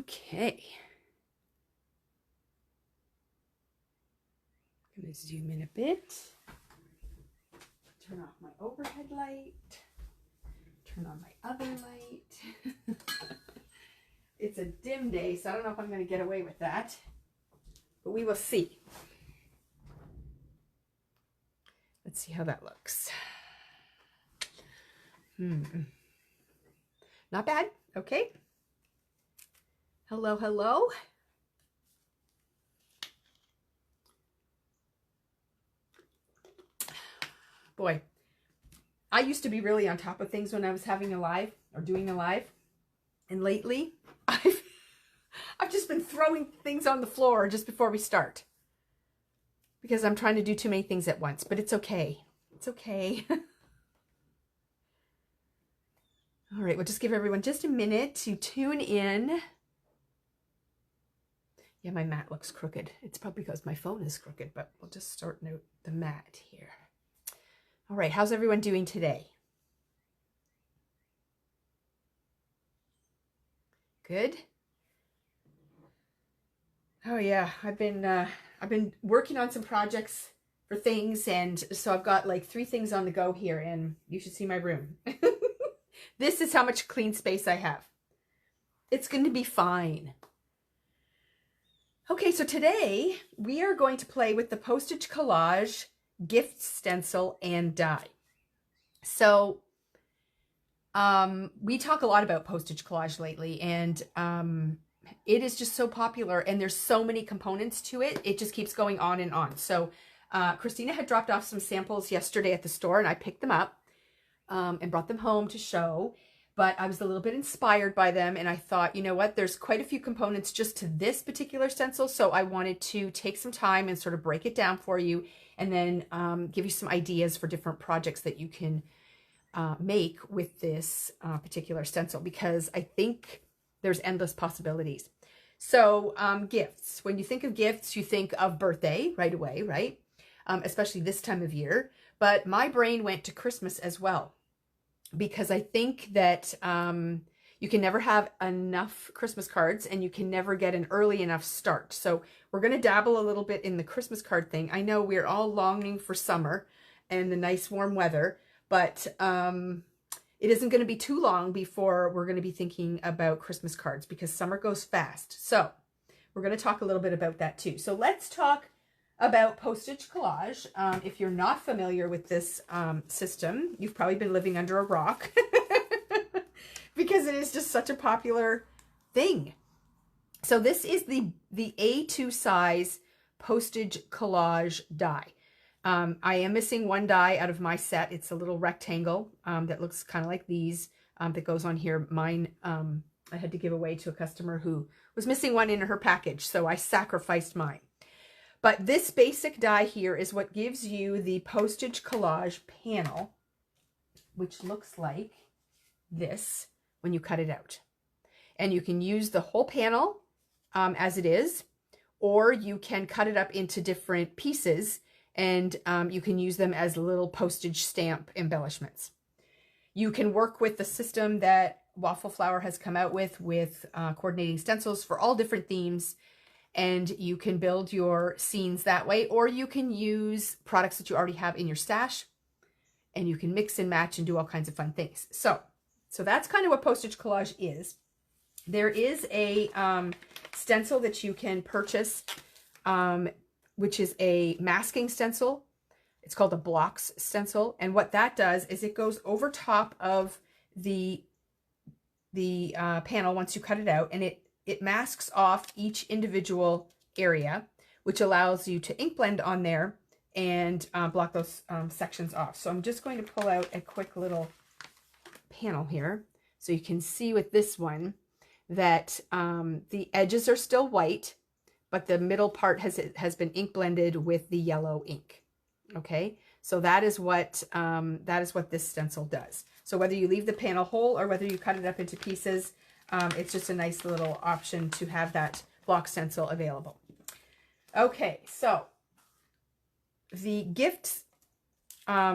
Okay. I'm going to zoom in a bit. Turn off my overhead light. Turn on my other light. It's a dim day, so I don't know if I'm going to get away with that, but we will see. Let's see how that looks. Not bad. Okay. Hello, hello. Boy, I used to be really on top of things when I was having a live or doing a live. And lately, I've just been throwing things on the floor just before we start. Because I'm trying to do too many things at once, but it's okay. It's okay. All right, we'll just give everyone just a minute to tune in. Yeah, my mat looks crooked. It's probably because my phone is crooked, but we'll just sort out the mat here. All right, how's everyone doing today? Good. Oh yeah, I've been working on some projects for things, and so I've got like 3 things on the go here, and you should see my room. This is how much clean space I have. It's going to be fine. Okay, so today we are going to play with the Postage Collage gift stencil and die. So we talk a lot about Postage Collage lately, and it is just so popular, and there's so many components to it. It just keeps going on and on. So Christina had dropped off some samples yesterday at the store, and I picked them up and brought them home to show. But I was a little bit inspired by them, and I thought, you know what, there's quite a few components just to this particular stencil, so I wanted to take some time and sort of break it down for you, and then give you some ideas for different projects that you can make with this particular stencil, because I think there's endless possibilities. So gifts. When you think of gifts, you think of birthday right away, right? Especially this time of year. But my brain went to Christmas as well, because I think that you can never have enough Christmas cards, and you can never get an early enough start. So we're going to dabble a little bit in the Christmas card thing. I know we're all longing for summer and the nice warm weather, but it isn't going to be too long before we're going to be thinking about Christmas cards, because summer goes fast. So we're going to talk a little bit about that too. So let's talk about Postage Collage. If you're not familiar with this system, you've probably been living under a rock because it is just such a popular thing. So this is the A2 size Postage Collage die. I am missing one die out of my set. It's a little rectangle that looks kind of like these that goes on here. Mine, I had to give away to a customer who was missing one in her package, so I sacrificed mine. But this basic die here is what gives you the Postage Collage panel, which looks like this when you cut it out. And you can use the whole panel as it is, or you can cut it up into different pieces, and you can use them as little postage stamp embellishments. You can work with the system that Waffle Flower has come out with coordinating stencils for all different themes, and you can build your scenes that way, or you can use products that you already have in your stash, and you can mix and match and do all kinds of fun things. So that's kind of what Postage Collage is. There is a stencil that you can purchase, which is a masking stencil. It's called a blocks stencil. And what that does is it goes over top of the panel once you cut it out, and it masks off each individual area, which allows you to ink blend on there and block those sections off. So I'm just going to pull out a quick little panel here so you can see with this one that the edges are still white, but the middle part has been ink blended with the yellow ink. Okay, so that is what this stencil does. So whether you leave the panel whole or whether you cut it up into pieces, it's just a nice little option to have that block stencil available. Okay, so the gift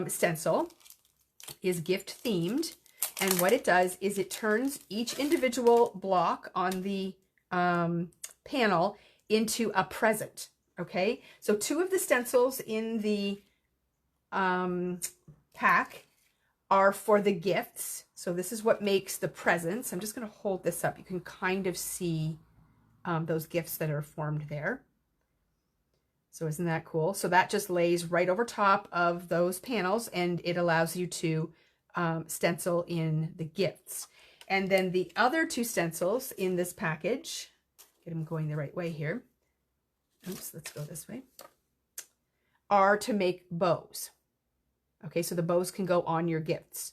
stencil is gift themed, and what it does is it turns each individual block on the panel into a present. Okay, so 2 of the stencils in the pack are for the gifts. So this is what makes the presents. I'm just going to hold this up. You can kind of see those gifts that are formed there. So isn't that cool? So that just lays right over top of those panels, and it allows you to stencil in the gifts. And then the other 2 stencils in this package, get them going the right way here. Oops, let's go this way. Are to make bows. Okay, so the bows can go on your gifts,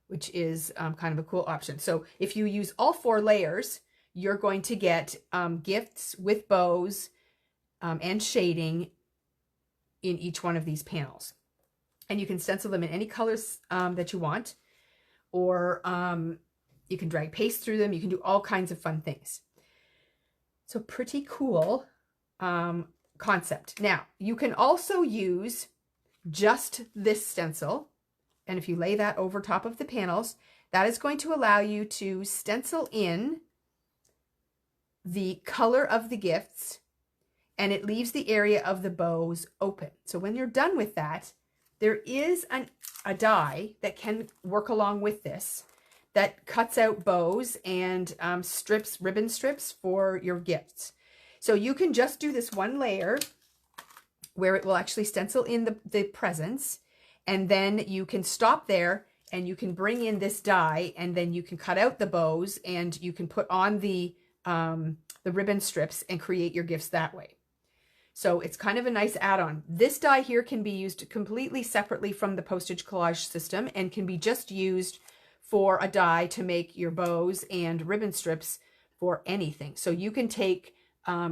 which is kind of a cool option. So if you use all 4 layers, you're going to get gifts with bows and shading in each one of these panels. And you can stencil them in any colors that you want, or you can drag paste through them. You can do all kinds of fun things. So pretty cool concept. Now, you can also use just this stencil, and if you lay that over top of the panels, that is going to allow you to stencil in the color of the gifts, and it leaves the area of the bows open. So when you're done with that, there is a die that can work along with this that cuts out bows and ribbon strips for your gifts. So you can just do this one layer where it will actually stencil in the presents, and then you can stop there and you can bring in this die, and then you can cut out the bows and you can put on the ribbon strips and create your gifts that way. So it's kind of a nice add-on. This die here can be used completely separately from the Postage Collage system and can be just used for a die to make your bows and ribbon strips for anything. So you can take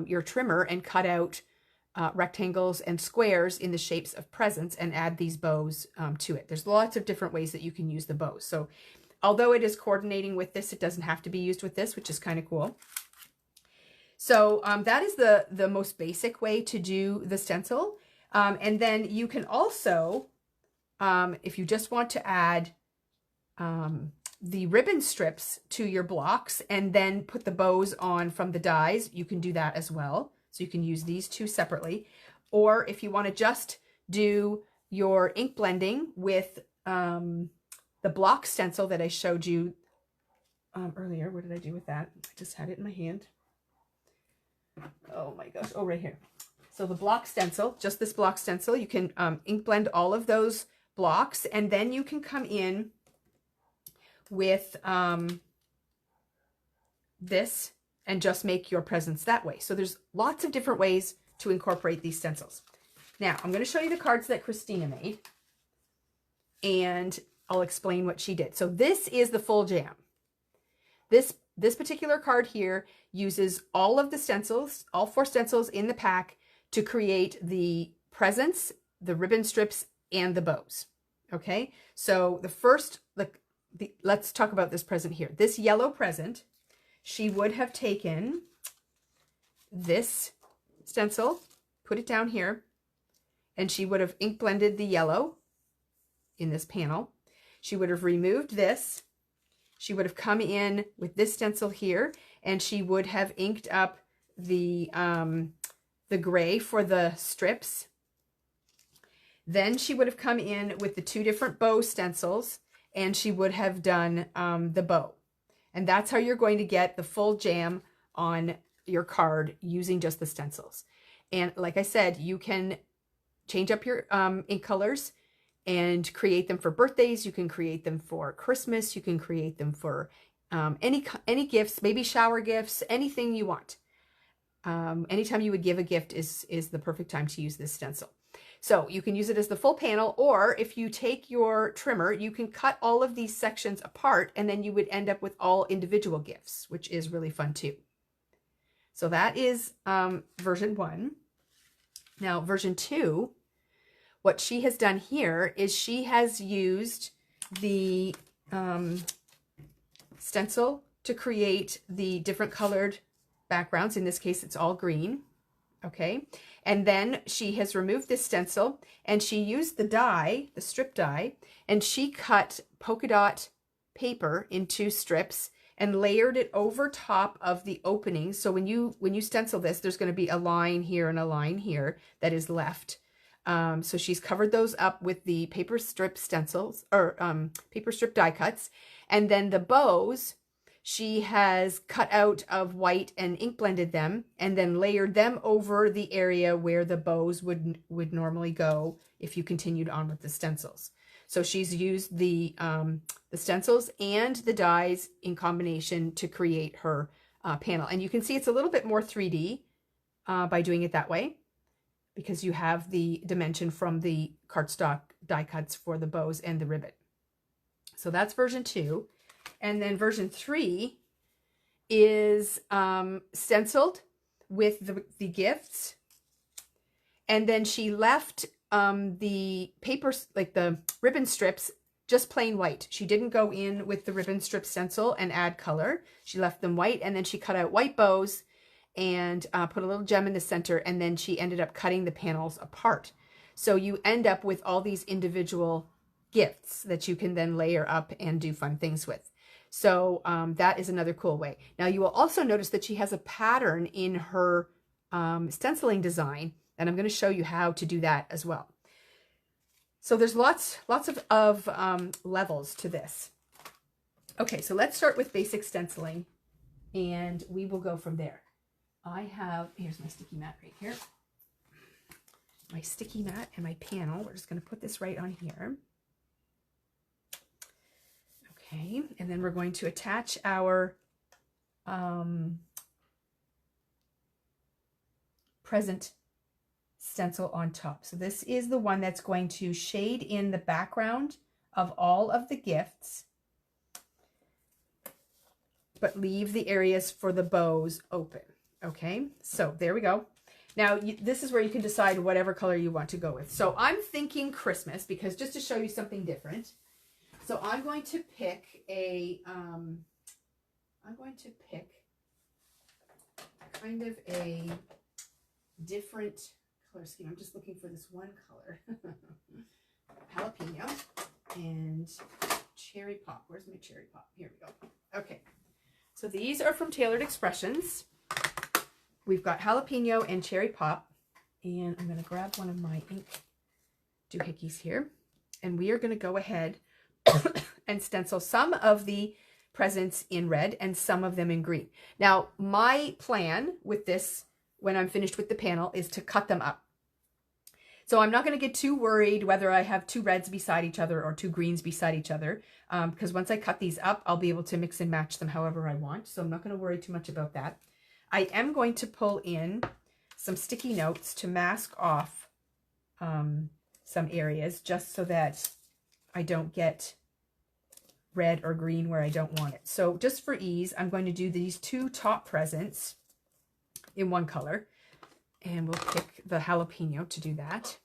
your trimmer and cut out rectangles and squares in the shapes of presents and add these bows to it. There's lots of different ways that you can use the bows. So although it is coordinating with this, it doesn't have to be used with this, which is kind of cool. So that is the most basic way to do the stencil. And then you can also, if you just want to add the ribbon strips to your blocks and then put the bows on from the dies, you can do that as well. So you can use these 2 separately. Or if you want to just do your ink blending with the block stencil that I showed you earlier. What did I do with that? I just had it in my hand. Oh my gosh. Oh, right here. So the block stencil, just this block stencil, you can ink blend all of those blocks, and then you can come in with this and just make your presents that way. So there's lots of different ways to incorporate these stencils. Now, I'm going to show you the cards that Christina made, and I'll explain what she did. So this is the full jam. This particular card here uses all of the stencils, all 4 stencils in the pack, to create the presents, the ribbon strips, and the bows. Okay, so the first, let's talk about this present here. This yellow present, she would have taken this stencil, put it down here, and she would have ink blended the yellow in this panel. She would have removed this. She would have come in with this stencil here, and she would have inked up the gray for the strips. Then she would have come in with the 2 different bow stencils, and she would have done the bow. And that's how you're going to get the full jam on your card using just the stencils. And like I said, you can change up your ink colors and create them for birthdays. You can create them for Christmas. You can create them for any gifts, maybe shower gifts, anything you want. Anytime you would give a gift is the perfect time to use this stencil. So you can use it as the full panel, or if you take your trimmer, you can cut all of these sections apart, and then you would end up with all individual gifts, which is really fun too. So that is version 1. Now version 2, what she has done here is she has used the stencil to create the different colored backgrounds. In this case, it's all green. Okay, and then she has removed this stencil, and she used the die, the strip die, and she cut polka dot paper into strips, and layered it over top of the opening. So when you stencil this, there's going to be a line here and a line here that is left. So she's covered those up with the paper strip stencils, or paper strip die cuts. And then the bows, she has cut out of white and ink blended them, and then layered them over the area where the bows would normally go if you continued on with the stencils. So she's used the stencils and the dies in combination to create her panel. And you can see it's a little bit more 3D by doing it that way, because you have the dimension from the cardstock die cuts for the bows and the ribbon. So that's version 2. And then version 3 is stenciled with the gifts. And then she left the paper, like the ribbon strips, just plain white. She didn't go in with the ribbon strip stencil and add color. She left them white, and then she cut out white bows and put a little gem in the center, and then she ended up cutting the panels apart. So you end up with all these individual gifts that you can then layer up and do fun things with. So that is another cool way. Now you will also notice that she has a pattern in her stenciling design, and I'm going to show you how to do that as well. So there's lots of levels to this. Okay, so let's start with basic stenciling, and we will go from there. Here's my sticky mat right here. My sticky mat and my panel. We're just going to put this right on here. Okay, and then we're going to attach our present stencil on top. So this is the one that's going to shade in the background of all of the gifts, but leave the areas for the bows open. Okay, so there we go. Now this is where you can decide whatever color you want to go with. So I'm thinking Christmas, because just to show you something different. So I'm going to pick kind of a different color scheme. I'm just looking for this one color. Jalapeno and cherry pop. Where's my cherry pop? Here we go. Okay. So these are from Tailored Expressions. We've got jalapeno and cherry pop. And I'm going to grab one of my ink doohickeys here. And we are going to go ahead and stencil some of the presents in red and some of them in green. Now, my plan with this, when I'm finished with the panel, is to cut them up. So I'm not going to get too worried whether I have 2 reds beside each other or 2 greens beside each other, because once I cut these up, I'll be able to mix and match them however I want. So I'm not going to worry too much about that. I am going to pull in some sticky notes to mask off some areas, just so that I don't get red or green where I don't want it. So just for ease, I'm going to do these 2 top presents in one color, and we'll pick the jalapeno to do that.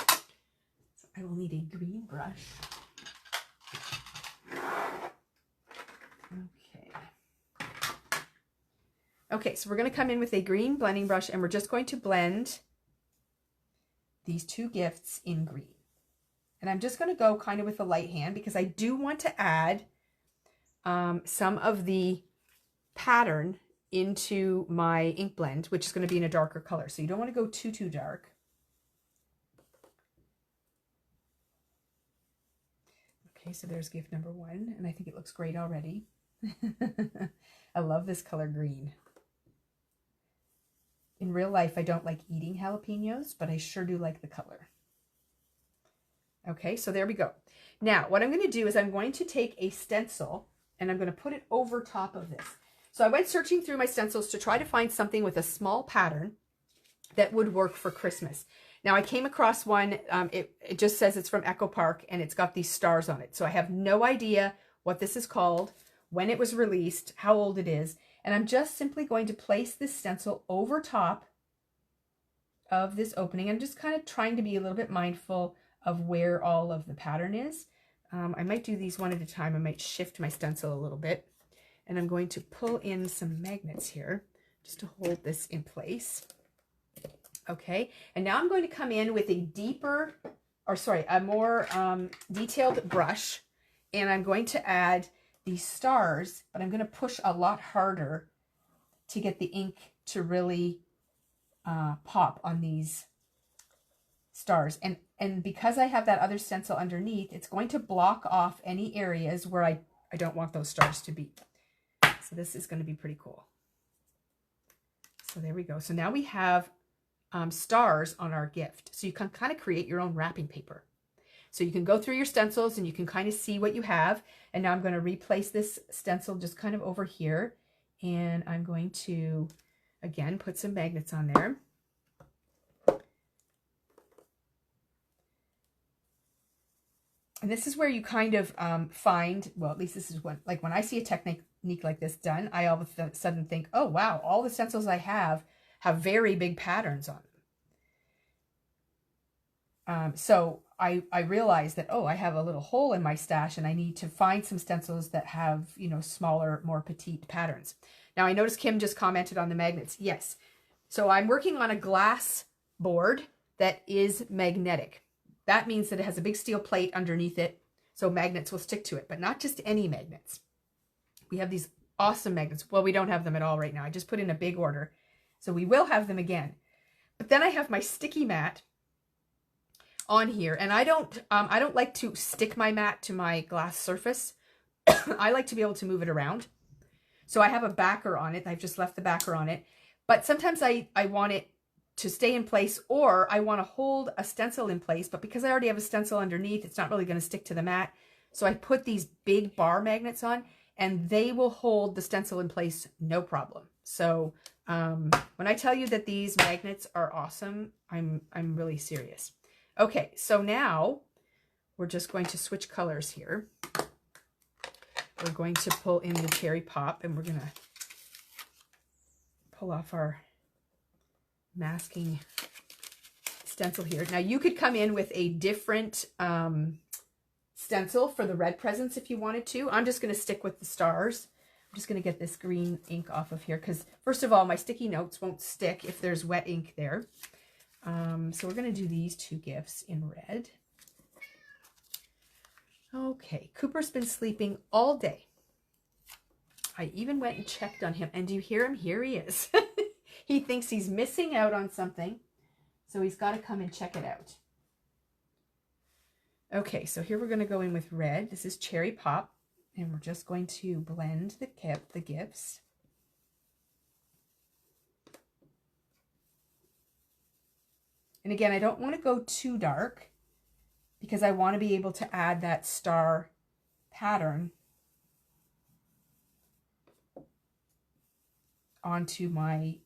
So I will need a green brush. Okay, so we're going to come in with a green blending brush, and we're just going to blend these 2 gifts in green. And I'm just going to go kind of with a light hand, because I do want to add some of the pattern into my ink blend, which is going to be in a darker color. So you don't want to go too dark. Okay, so there's gift number 1, and I think it looks great already. I love this color green. In real life, I don't like eating jalapenos, but I sure do like the color. Okay, so there we go. Now, what I'm going to do is I'm going to take a stencil, and I'm going to put it over top of this. So I went searching through my stencils to try to find something with a small pattern that would work for Christmas. Now, I came across one. It just says it's from Echo Park, and it's got these stars on it. So I have no idea what this is called, when it was released, how old it is. And I'm just simply going to place this stencil over top of this opening. I'm just kind of trying to be a little bit mindful of where all of the pattern is. I might do these one at a time. I might shift my stencil a little bit. And I'm going to pull in some magnets here just to hold this in place. Okay, and now I'm going to come in with a more detailed brush, and I'm going to add these stars, but I'm going to push a lot harder to get the ink to really pop on these stars. And because I have that other stencil underneath, it's going to block off any areas where I don't want those stars to be. So this is going to be pretty cool. So there we go. So now we have stars on our gift. So you can kind of create your own wrapping paper. So you can go through your stencils and you can kind of see what you have. And now I'm going to replace this stencil just kind of over here. And I'm going to, again, put some magnets on there. And this is where you kind of find, well, at least this is when, like when I see a technique like this done, I all of a sudden think, oh, wow, all the stencils I have very big patterns on them. So I realized that, oh, I have a little hole in my stash and I need to find some stencils that have, you know, smaller, more petite patterns. Now I noticed Kim just commented on the magnets. Yes. So I'm working on a glass board that is magnetic. That means that it has a big steel plate underneath it, so magnets will stick to it, but not just any magnets. We have these awesome magnets. Well, we don't have them at all right now. I just put in a big order, so we will have them again. But then I have my sticky mat on here, and I don't like to stick my mat to my glass surface. I like to be able to move it around. So I have a backer on it. I've just left the backer on it, but sometimes I want it to stay in place, or I want to hold a stencil in place, but because I already have a stencil underneath, it's not really going to stick to the mat. So I put these big bar magnets on, and they will hold the stencil in place, no problem. So when I tell you that these magnets are awesome, I'm really serious. Okay, so now we're just going to switch colors here. We're going to pull in the cherry pop, and we're going to pull off our masking stencil here. Now you could come in with a different stencil for the red presents if you wanted to. I'm just going to stick with the stars. I'm just going to get this green ink off of here because first of all, my sticky notes won't stick if there's wet ink there. So we're going to do these two gifts in red. Okay, Cooper's been sleeping all day. I even went and checked on him, and do you hear him? Here he is. He thinks he's missing out on something, so he's got to come and check it out. Okay, so here we're going to go in with red. This is Cherry Pop, and we're just going to blend the gifts. And again, I don't want to go too dark because I want to be able to add that star pattern onto my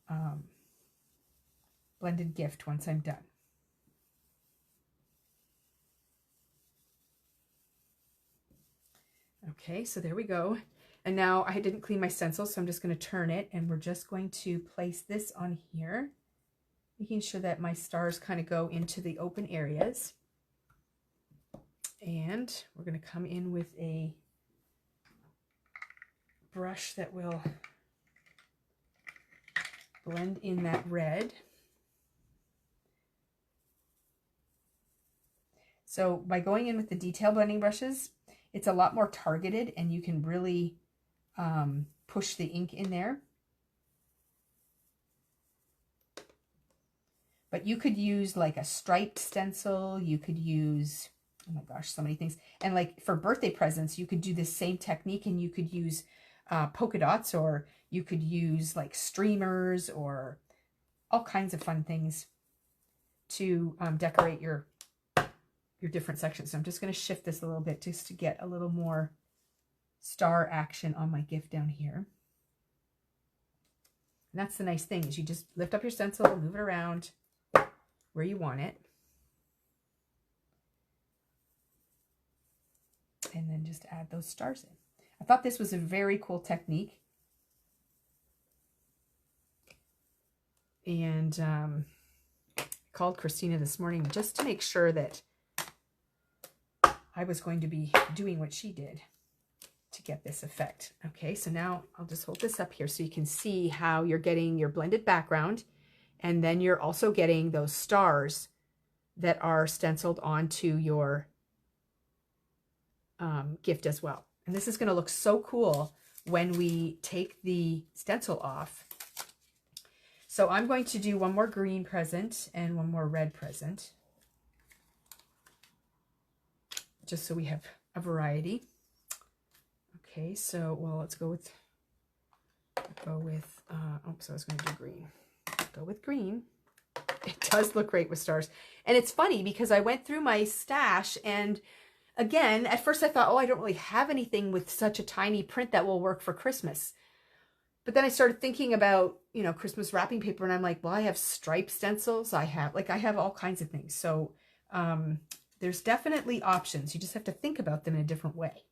blended gift once I'm done. Okay, so there we go. And now I didn't clean my stencil, so I'm just going to turn it, and we're just going to place this on here, making sure that my stars kind of go into the open areas. And we're going to come in with a brush that will blend in that red. So by going in with the detail blending brushes, it's a lot more targeted, and you can really push the ink in there. But you could use like a striped stencil. You could use, oh my gosh, so many things. And like for birthday presents, you could do this same technique, and you could use polka dots, or you could use like streamers, or all kinds of fun things to decorate your different sections. So I'm just going to shift this a little bit just to get a little more star action on my gift down here. And that's the nice thing, is you just lift up your stencil, move it around where you want it, and then just add those stars in. I thought this was a very cool technique. And I called Christina this morning just to make sure that I was going to be doing what she did to get this effect. Okay, so now I'll just hold this up here so you can see how you're getting your blended background, and then you're also getting those stars that are stenciled onto your gift as well. And this is going to look so cool when we take the stencil off. So I'm going to do one more green present and one more red present, just so we have a variety. Okay, so, well, let's go with, oops, I was going to do green. Go with green. It does look great with stars. And it's funny because I went through my stash, and again, at first I thought, oh, I don't really have anything with such a tiny print that will work for Christmas. But then I started thinking about, you know, Christmas wrapping paper, and I'm like, well, I have stripe stencils. I have all kinds of things. So there's definitely options. You just have to think about them in a different way,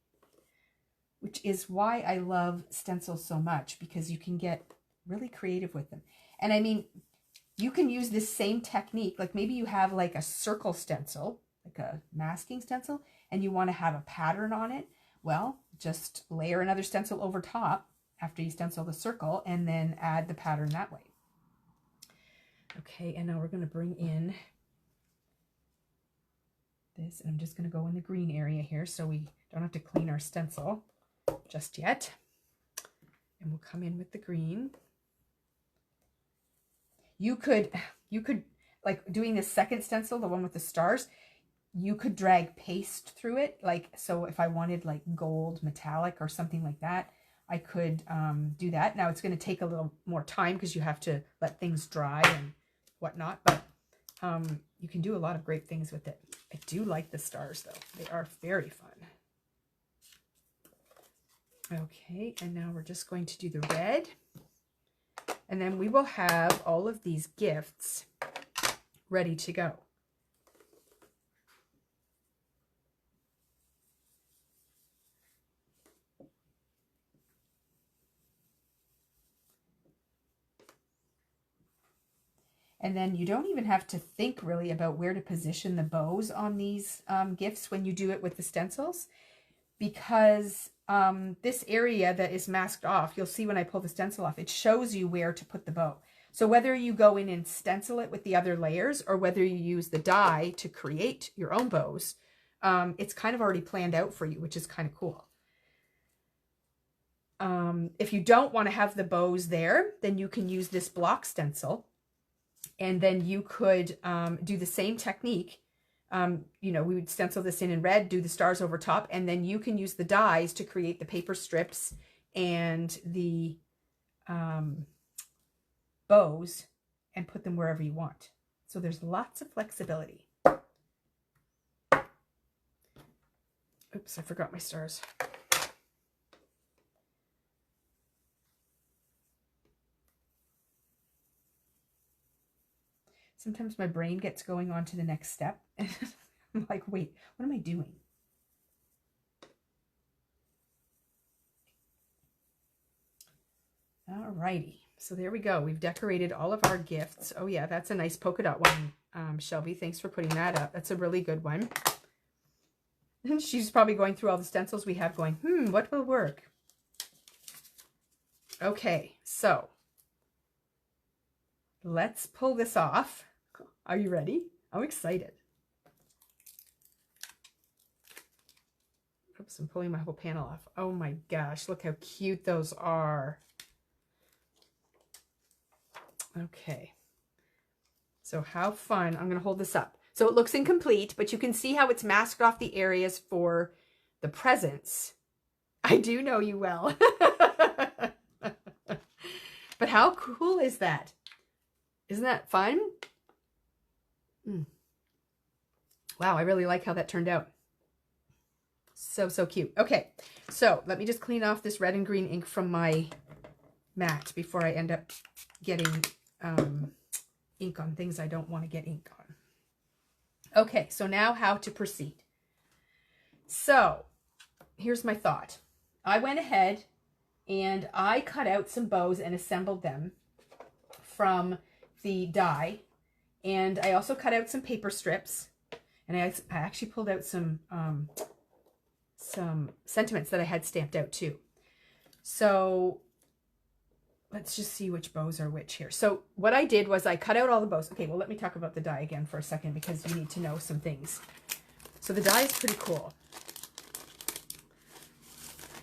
which is why I love stencils so much, because you can get really creative with them. And I mean, you can use this same technique. Like maybe you have like a circle stencil, like a masking stencil, and you want to have a pattern on it. Well, just layer another stencil over top after you stencil the circle, and then add the pattern that way. Okay, and now we're going to bring in this, and I'm just going to go in the green area here so we don't have to clean our stencil just yet. And we'll come in with the green. You could, like doing this second stencil, the one with the stars, you could drag paste through it. Like, so if I wanted like gold metallic or something like that, I could do that. Now it's going to take a little more time because you have to let things dry and whatnot, but you can do a lot of great things with it. I do like the stars though. They are very fun. Okay, and now we're just going to do the red. And then we will have all of these gifts ready to go. And then you don't even have to think really about where to position the bows on these gifts when you do it with the stencils, because this area that is masked off, you'll see when I pull the stencil off, it shows you where to put the bow. So whether you go in and stencil it with the other layers, or whether you use the die to create your own bows, it's kind of already planned out for you, which is kind of cool. If you don't want to have the bows there, then you can use this block stencil. And then you could do the same technique. You know, we would stencil this in red, do the stars over top, and then you can use the dies to create the paper strips and the bows and put them wherever you want. So there's lots of flexibility. Oops, I forgot my stars. Sometimes my brain gets going on to the next step. And I'm like, wait, what am I doing? Alrighty, so there we go. We've decorated all of our gifts. Oh yeah, that's a nice polka dot one, Shelby. Thanks for putting that up. That's a really good one. And she's probably going through all the stencils we have going, what will work? Okay, so let's pull this off. Are you ready? I'm excited. Oops, I'm pulling my whole panel off. Oh my gosh, look how cute those are. Okay. So how fun. I'm going to hold this up. So it looks incomplete, but you can see how it's masked off the areas for the presents. I do know you well. But how cool is that? Isn't that fun? Wow, I really like how that turned out. So, so cute. Okay, so let me just clean off this red and green ink from my mat before I end up getting ink on things I don't want to get ink on. Okay, so now how to proceed. So here's my thought. I went ahead and I cut out some bows and assembled them from the die. And I also cut out some paper strips, and I actually pulled out some sentiments that I had stamped out too. So let's just see which bows are which here. So what I did was I cut out all the bows. Okay, well, let me talk about the die again for a second because you need to know some things. So the die is pretty cool.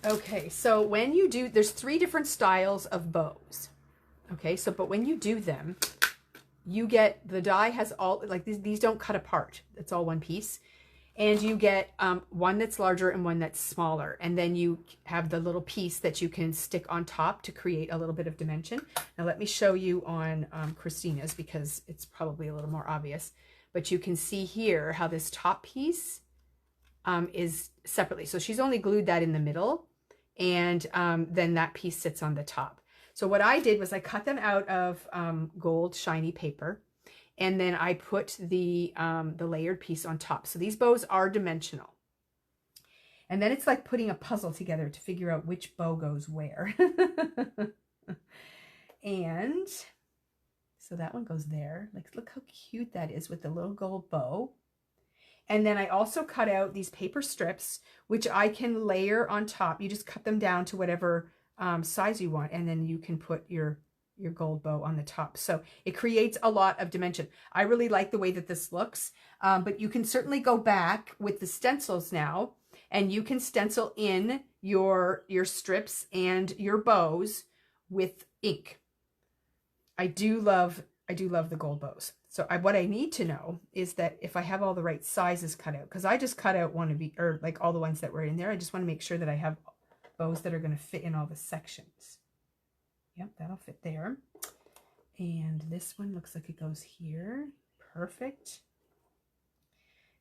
Okay, so when you do, there's 3 different styles of bows. Okay, so but when you do them, you get, the die has all, like these don't cut apart. It's all one piece. And you get one that's larger and one that's smaller. And then you have the little piece that you can stick on top to create a little bit of dimension. Now let me show you on Christina's, because it's probably a little more obvious. But you can see here how this top piece is separately. So she's only glued that in the middle, and then that piece sits on the top. So what I did was I cut them out of gold shiny paper, and then I put the layered piece on top. So these bows are dimensional. And then it's like putting a puzzle together to figure out which bow goes where. And so that one goes there. Like, look how cute that is with the little gold bow. And then I also cut out these paper strips, which I can layer on top. You just cut them down to whatever size you want, and then you can put your gold bow on the top. So it creates a lot of dimension. I really like the way that this looks, but you can certainly go back with the stencils now, and you can stencil in your strips and your bows with ink. I do love the gold bows. So what I need to know is that if I have all the right sizes cut out, because I just cut out one of the, or like all the ones that were in there. I just want to make sure that I have bows that are going to fit in all the sections. Yep, that'll fit there. And this one looks like it goes here. Perfect.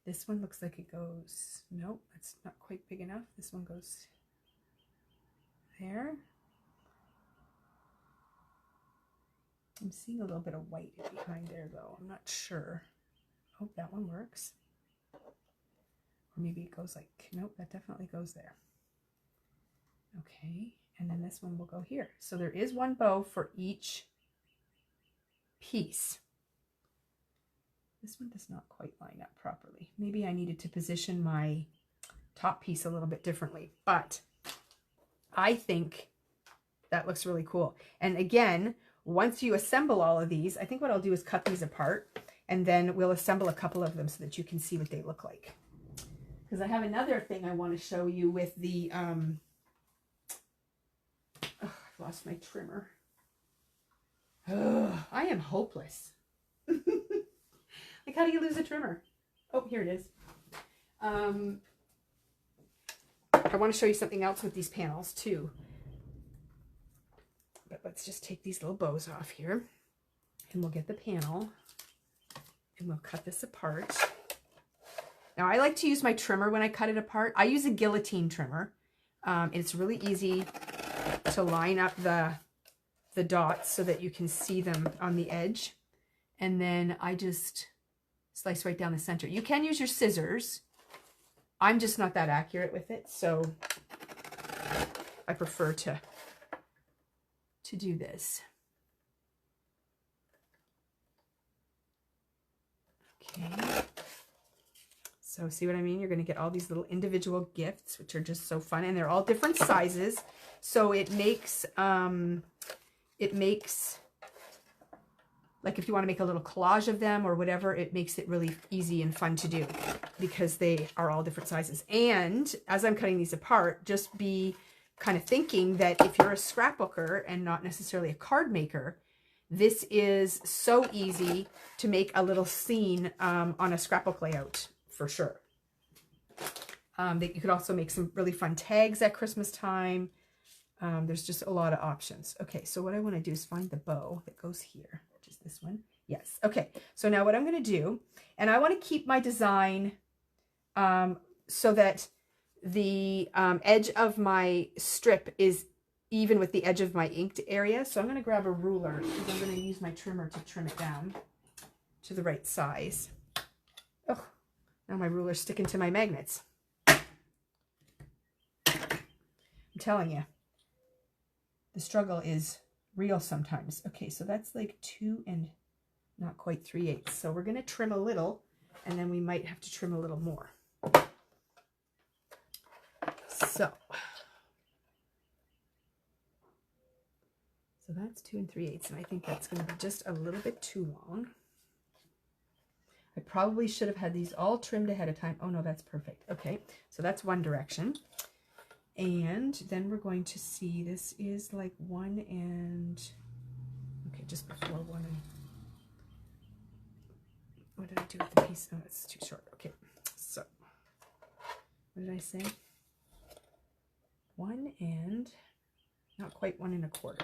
This one looks like it goes, nope, that's not quite big enough. This one goes there. I'm seeing a little bit of white behind there though. I'm not sure. Oh, that one works. Or maybe it goes like, nope, that definitely goes there. Okay, and then this one will go here. So there is one bow for each piece. This one does not quite line up properly. Maybe I needed to position my top piece a little bit differently, but I think that looks really cool. And again, once you assemble all of these, I think what I'll do is cut these apart, and then we'll assemble a couple of them so that you can see what they look like. Because I have another thing I want to show you with the, oh, I've lost my trimmer. Oh, I am hopeless. Like, how do you lose a trimmer? Oh, here it is. I want to show you something else with these panels too. But let's just take these little bows off here, and we'll get the panel, and we'll cut this apart. Now, I like to use my trimmer when I cut it apart. I use a guillotine trimmer. It's really easy to line up the dots so that you can see them on the edge. And then I just slice right down the center. You can use your scissors. I'm just not that accurate with it, so I prefer to do this. Okay. So see what I mean? You're going to get all these little individual gifts, which are just so fun, and they're all different sizes. So it makes like if you want to make a little collage of them or whatever, it makes it really easy and fun to do because they are all different sizes. And as I'm cutting these apart, just be kind of thinking that if you're a scrapbooker and not necessarily a card maker, this is so easy to make a little scene on a scrapbook layout for sure. That you could also make some really fun tags at Christmas time. There's just a lot of options. Okay, so what I want to do is find the bow that goes here, which is this one. Yes. Okay, so now what I'm going to do, and I want to keep my design so that the edge of my strip is even with the edge of my inked area. So I'm going to grab a ruler because I'm going to use my trimmer to trim it down to the right size. Oh, now my ruler's sticking to my magnets. I'm telling you, the struggle is real sometimes. Okay, so that's like 2 and not quite 3/8. So we're going to trim a little, and then we might have to trim a little more. So that's 2 3/8, and I think that's going to be just a little bit too long. I probably should have had these all trimmed ahead of time. Oh no, that's perfect. Okay, so that's one direction. And then we're going to see, this is like 1 and, okay, just before 1 and, what did I do with the piece? Oh, it's too short. Okay, so, what did I say? 1 and, not quite 1 1/4.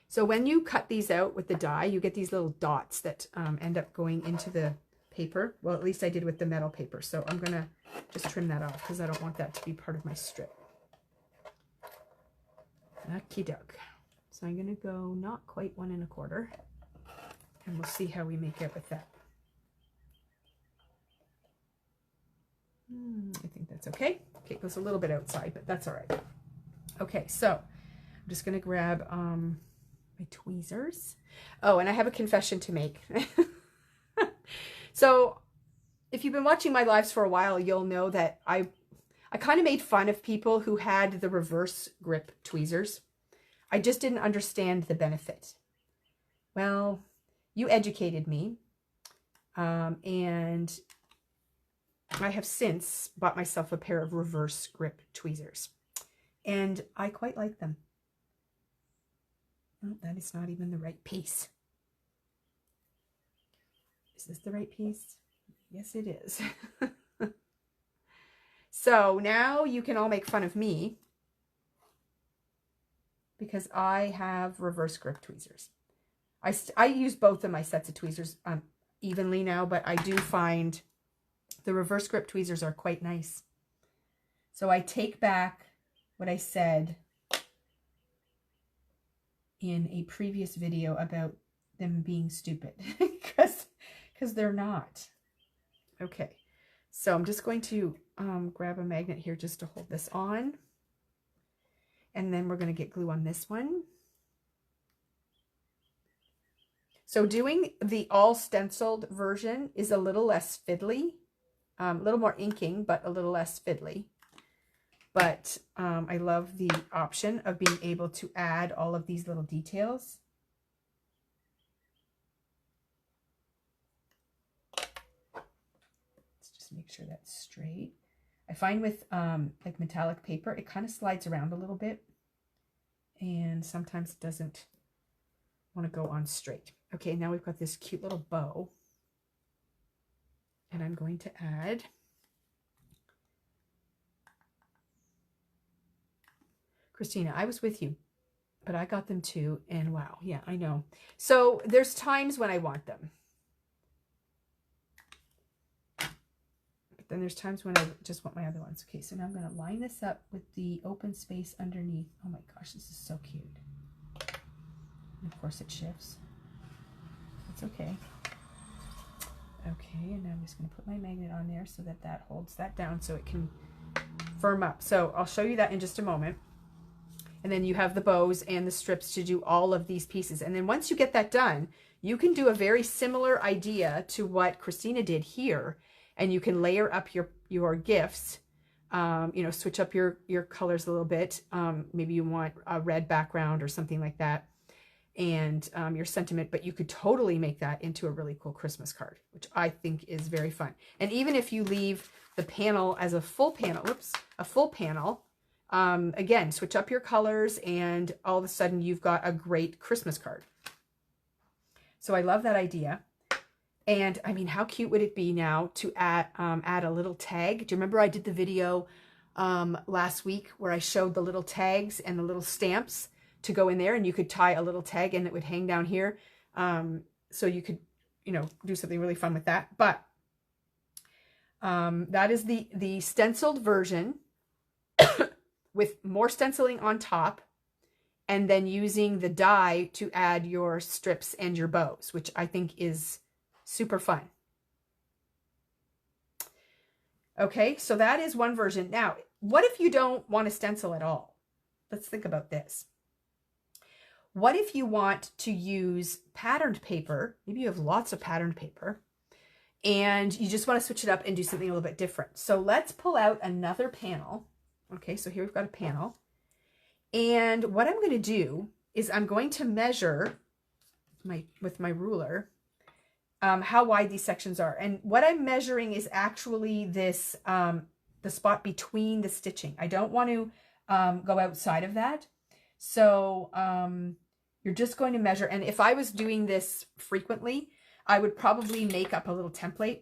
So when you cut these out with the die, you get these little dots that end up going into the paper. Well, at least I did with the metal paper. So I'm going to just trim that off because I don't want that to be part of my strip. Okie doke. So I'm going to go not quite 1 1/4. And we'll see how we make out with that. I think that's okay. Okay, it goes a little bit outside, but that's all right. Okay, so I'm just going to grab my tweezers. Oh, and I have a confession to make. So if you've been watching my lives for a while, you'll know that I kind of made fun of people who had the reverse grip tweezers. I just didn't understand the benefit. Well, you educated me, and I have since bought myself a pair of reverse grip tweezers, and I quite like them. Oh, that is not even the right piece. Is this the right piece? Yes, it is. So now you can all make fun of me because I have reverse grip tweezers. I use both of my sets of tweezers evenly now, but I do find the reverse grip tweezers are quite nice. So I take back what I said in a previous video about them being stupid because they're not. Okay, so I'm just going to grab a magnet here just to hold this on, and then we're going to get glue on this one. So doing the all stenciled version is a little less fiddly, a little more inking, but a little less fiddly. But I love the option of being able to add all of these little details. Let's just make sure that's straight. I find with like metallic paper, it kind of slides around a little bit, and sometimes it doesn't want to go on straight. Okay, now we've got this cute little bow, and I'm going to add Christina, I was with you, but I got them too, and wow, yeah, I know. So there's times when I want them, but then there's times when I just want my other ones. Okay, so now I'm going to line this up with the open space underneath. Oh my gosh, this is so cute. And of course it shifts. That's okay. Okay, and now I'm just going to put my magnet on there so that that holds that down so it can firm up. So I'll show you that in just a moment. And then you have the bows and the strips to do all of these pieces. And then once you get that done, you can do a very similar idea to what Christina did here. And you can layer up your gifts, you know, switch up your colors a little bit. Maybe you want a red background or something like that. And your sentiment, but you could totally make that into a really cool Christmas card, which I think is very fun. And even if you leave the panel as a full panel, again, switch up your colors and all of a sudden you've got a great Christmas card. So I love that idea. And I mean, how cute would it be now to add a little tag? Do you remember I did the video last week where I showed the little tags and the little stamps to go in there, and you could tie a little tag and it would hang down here. So you could, you know, do something really fun with that. But that is the stenciled version with more stenciling on top, and then using the die to add your strips and your bows, which I think is super fun. Okay, so that is one version. Now, what if you don't want to stencil at all? Let's think about this. What if you want to use patterned paper? Maybe you have lots of patterned paper and you just want to switch it up and do something a little bit different. So let's pull out another panel. Okay, so here we've got a panel. And what I'm going to do is I'm going to measure with my ruler how wide these sections are. And what I'm measuring is actually this, the spot between the stitching. I don't want to go outside of that. So you're just going to measure. And if I was doing this frequently, I would probably make up a little template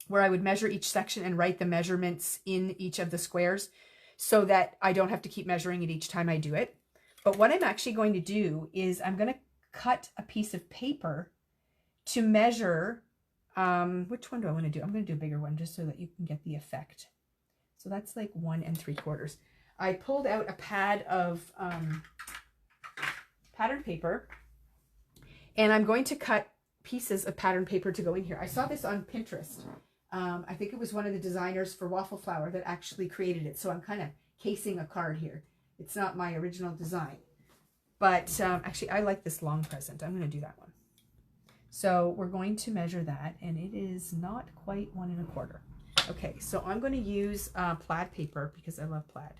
where I would measure each section and write the measurements in each of the squares so that I don't have to keep measuring it each time I do it. But what I'm actually going to do is I'm going to cut a piece of paper to measure, which one do I want to do? I'm going to do a bigger one just so that you can get the effect. So that's like 1 3/4. I pulled out a pad of pattern paper, and I'm going to cut pieces of pattern paper to go in here. I saw this on Pinterest. I think it was one of the designers for Waffle Flower that actually created it. So I'm kind of casing a card here. It's not my original design. But actually, I like this long present. I'm going to do that one. So we're going to measure that, and it is not quite 1 1/4. Okay, so I'm going to use plaid paper because I love plaid.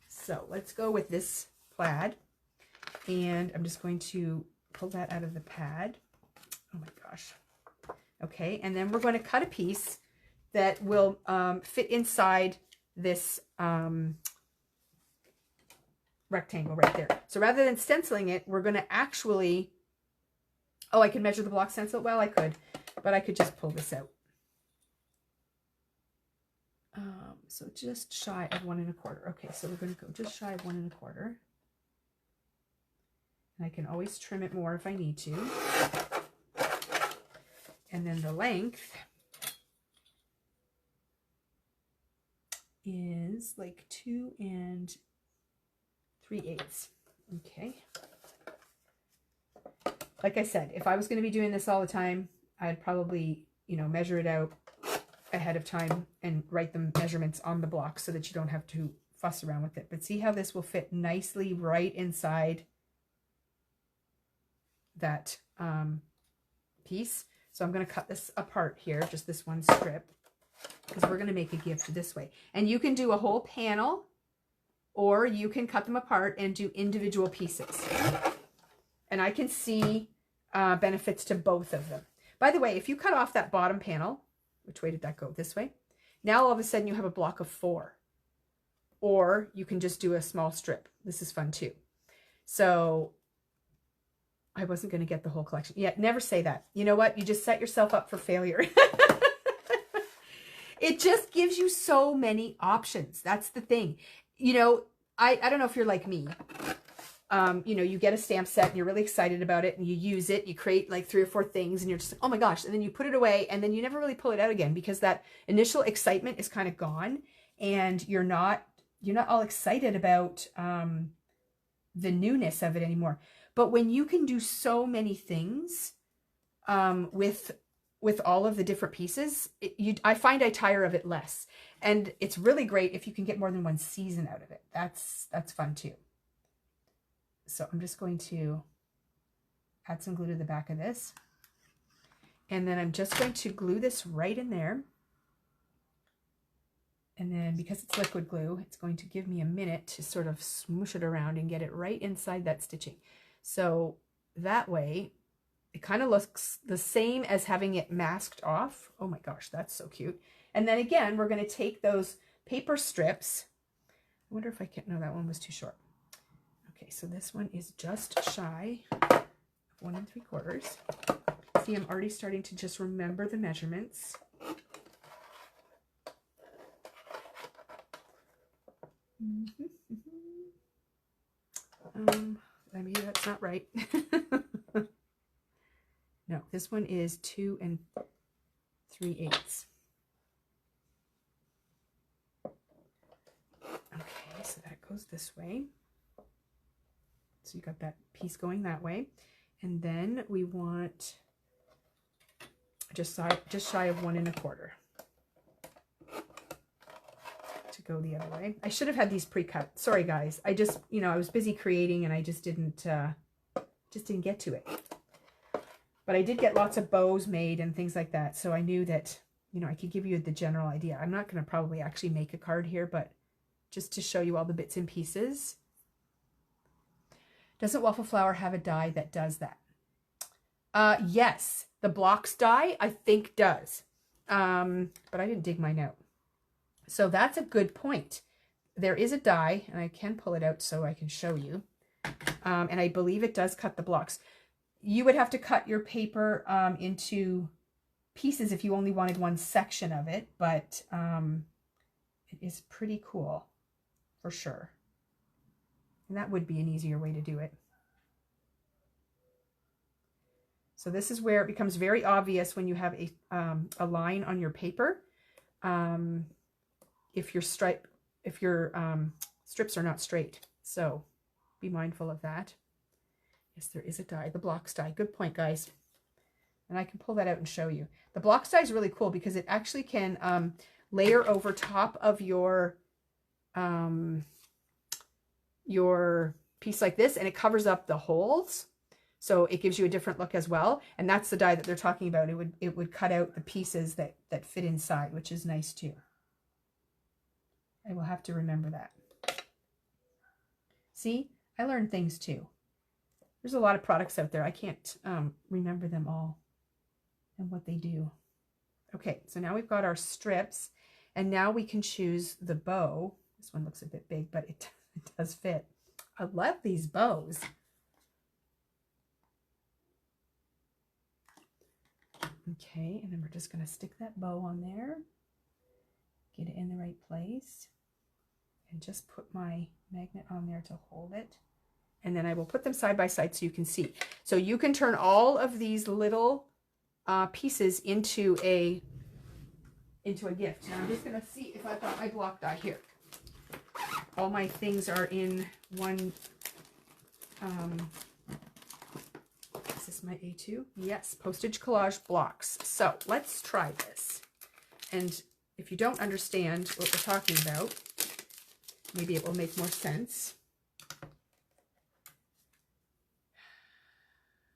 So let's go with this plaid, and I'm just going to pull that out of the pad. Oh my gosh. Okay, and then we're going to cut a piece that will fit inside this rectangle right there. So rather than stenciling it, we're going to actually, oh, I could measure the block stencil. Well, I could, but I could just pull this out. So just shy of 1 1/4. Okay, so we're going to go just shy of 1 1/4. And I can always trim it more if I need to. And then the length is like 2 3/8. Okay. Like I said, if I was going to be doing this all the time, I'd probably, you know, measure it out ahead of time and write the measurements on the block so that you don't have to fuss around with it. But see how this will fit nicely right inside that piece. So I'm going to cut this apart here, just this one strip, because we're going to make a gift this way. And you can do a whole panel, or you can cut them apart and do individual pieces. And I can see benefits to both of them. By the way, if you cut off that bottom panel, which way did that go? This way. Now all of a sudden you have a block of 4. Or you can just do a small strip. This is fun too. So I wasn't going to get the whole collection. Yeah, never say that. You know what? You just set yourself up for failure. It just gives you so many options. That's the thing. You know, I don't know if you're like me. You know, you get a stamp set and you're really excited about it and you use it, you create like 3 or 4 things and you're just like, oh my gosh, and then you put it away and then you never really pull it out again because that initial excitement is kind of gone and you're not all excited about the newness of it anymore. But when you can do so many things with all of the different pieces, I find I tire of it less. And it's really great if you can get more than one season out of it. That's fun too. So I'm just going to add some glue to the back of this. And then I'm just going to glue this right in there. And then because it's liquid glue, it's going to give me a minute to sort of smoosh it around and get it right inside that stitching. So that way it kind of looks the same as having it masked off. Oh my gosh, that's so cute. And then again, we're going to take those paper strips. I wonder if I can, no, that one was too short. Okay, so this one is just shy of 1 3/4. See, I'm already starting to just remember the measurements. Maybe that's not right. No, this one is 2 3/8. Okay, so that goes this way. So you got that piece going that way. And then we want just shy of 1 1/4 to go the other way. I should have had these pre-cut. Sorry guys. I just, you know, I was busy creating and I just didn't get to it. But I did get lots of bows made and things like that. So I knew that, you know, I could give you the general idea. I'm not going to probably actually make a card here, but just to show you all the bits and pieces. Doesn't Waffle Flower have a die that does that? Yes, the blocks die, I think does. But I didn't dig mine out. So that's a good point. There is a die, and I can pull it out so I can show you. And I believe it does cut the blocks. You would have to cut your paper into pieces if you only wanted one section of it, but it is pretty cool for sure. And that would be an easier way to do it. So this is where it becomes very obvious when you have a line on your paper. If your strips are not straight. So be mindful of that. Yes, there is a die, the blocks die. Good point, guys. And I can pull that out and show you. The blocks die is really cool because it actually can layer over top of your piece like this, and it covers up the holes. So it gives you a different look as well. And that's the die that they're talking about. It would cut out the pieces that fit inside, which is nice too. I will have to remember that. See, I learned things too. There's a lot of products out there. I can't remember them all and what they do. Okay, so now we've got our strips, and now we can choose the bow. This one looks a bit big, but it does fit. I love these bows. Okay, and then we're just going to stick that bow on there, get it in the right place, and just put my magnet on there to hold it. And then I will put them side by side so you can see. So you can turn all of these little pieces into a gift. Now I'm just going to see if I've got my block die here. All my things are in one. Is this my A2? Yes, Postage Collage blocks. So let's try this. And if you don't understand what we're talking about, maybe it will make more sense.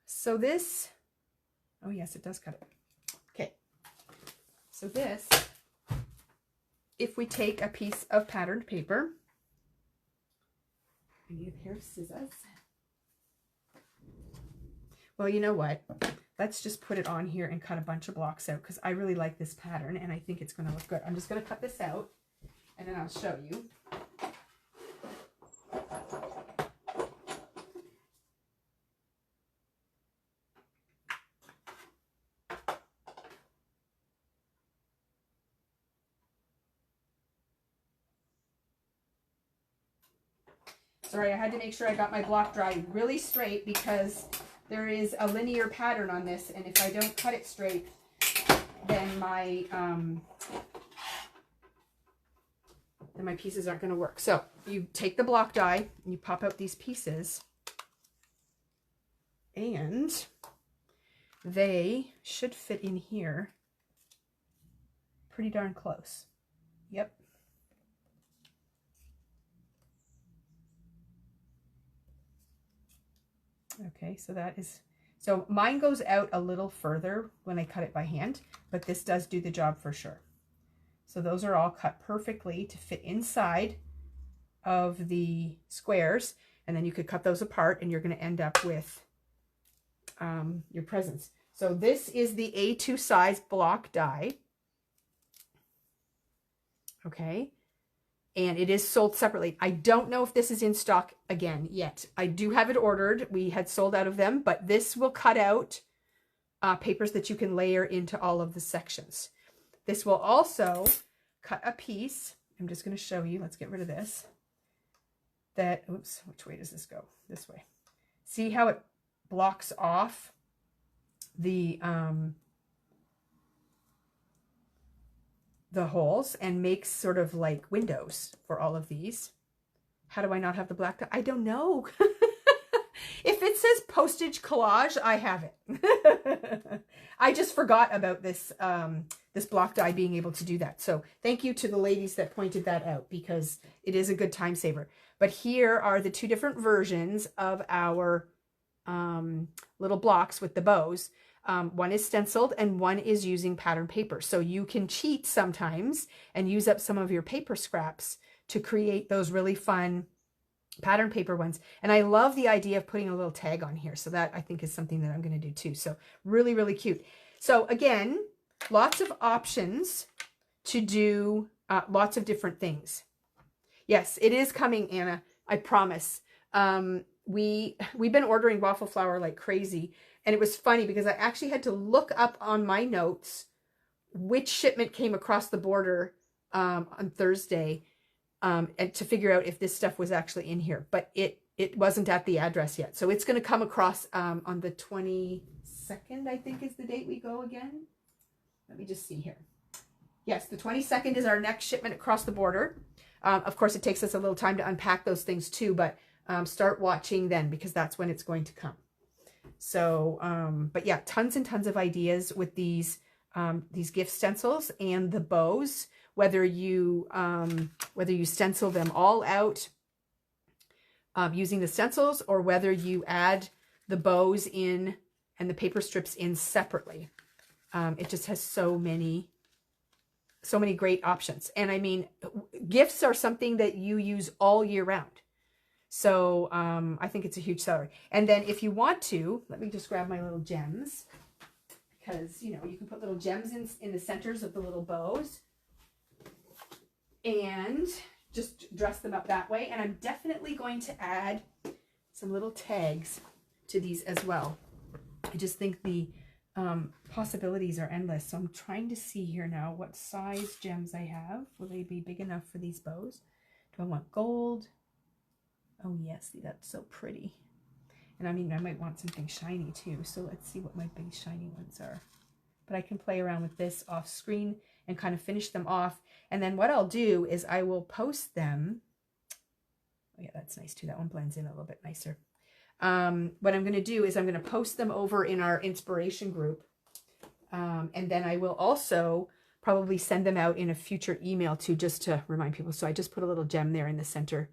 So this, oh yes, it does cut it. Okay. So this, if we take a piece of patterned paper, I need a pair of scissors. Well, you know what? Let's just put it on here and cut a bunch of blocks out because I really like this pattern and I think it's going to look good. I'm just going to cut this out and then I'll show you. Sorry, I had to make sure I got my block dry really straight because there is a linear pattern on this, and if I don't cut it straight, then my pieces aren't going to work. So you take the block die and you pop out these pieces, and they should fit in here pretty darn close. Yep. Okay, so that is, so mine goes out a little further when I cut it by hand, but this does do the job for sure. So those are all cut perfectly to fit inside of the squares, and then you could cut those apart and you're going to end up with your presents. So this is the A2 size block die. Okay. And it is sold separately. I don't know if this is in stock again yet. I do have it ordered. We had sold out of them, but this will cut out papers that you can layer into all of the sections. This will also cut a piece. I'm just going to show you. Let's get rid of this. That, oops, which way does this go? This way. See how it blocks off the holes and makes sort of like windows for all of these. How do I not have the black die? I don't know. If it says Postage Collage, I have it. I just forgot about this this block die being able to do that. So thank you to the ladies that pointed that out because it is a good time saver. But here are the two different versions of our little blocks with the bows. One is stenciled and one is using pattern paper. So you can cheat sometimes and use up some of your paper scraps to create those really fun pattern paper ones. And I love the idea of putting a little tag on here. So that I think is something that I'm going to do too. So really, really cute. So again, lots of options to do lots of different things. Yes, it is coming, Anna. I promise. We've been ordering Waffle Flower like crazy. And it was funny because I actually had to look up on my notes which shipment came across the border on Thursday, and to figure out if this stuff was actually in here. But it wasn't at the address yet. So it's going to come across on the 22nd, I think is the date we go again. Let me just see here. Yes, the 22nd is our next shipment across the border. Of course, it takes us a little time to unpack those things too, but start watching then because that's when it's going to come. So, but yeah, tons and tons of ideas with these gift stencils and the bows, whether you stencil them all out using the stencils or whether you add the bows in and the paper strips in separately. It just has so many great options. And I mean, gifts are something that you use all year round. So I think it's a huge seller. And then if you want to, let me just grab my little gems, because, you know, you can put little gems in the centers of the little bows and just dress them up that way. And I'm definitely going to add some little tags to these as well. I just think the possibilities are endless. So I'm trying to see here now what size gems I have. Will they be big enough for these bows? Do I want gold? Oh yes, see, that's so pretty. And I mean, I might want something shiny too. So let's see what my big shiny ones are. But I can play around with this off screen and kind of finish them off. And then what I'll do is I will post them. Oh yeah, that's nice too. That one blends in a little bit nicer. What I'm going to do is I'm going to post them over in our inspiration group. And then I will also probably send them out in a future email too, just to remind people. So I just put a little gem there in the center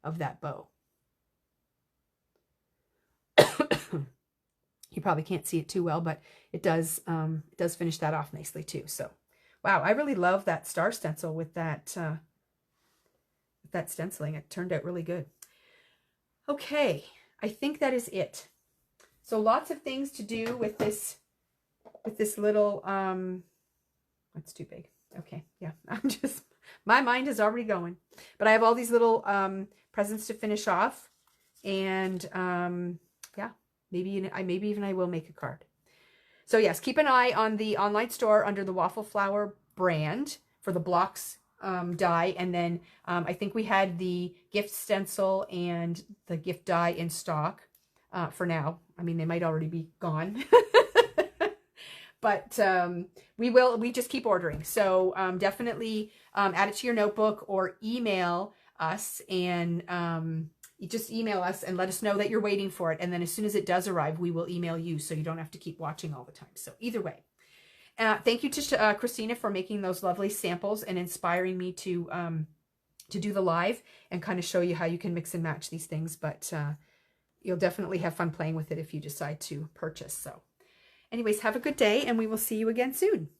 of that bow. You probably can't see it too well, but it does finish that off nicely too. So, wow, I really love that star stencil with that stenciling. It turned out really good. Okay, I think that is it. So lots of things to do with this little, that's too big. Okay, yeah, I'm just, my mind is already going. But I have all these little presents to finish off. And yeah, maybe even I will make a card. So yes, keep an eye on the online store under the Waffle Flower brand for the blocks die. And then I think we had the gift stencil and the gift die in stock for now. I mean, they might already be gone. But we just keep ordering. So definitely add it to your notebook or email us, and you just email us and let us know that you're waiting for it. And then as soon as it does arrive, we will email you so you don't have to keep watching all the time. So either way, thank you to Christina for making those lovely samples and inspiring me to do the live and kind of show you how you can mix and match these things. But you'll definitely have fun playing with it if you decide to purchase. So anyways, have a good day, and we will see you again soon.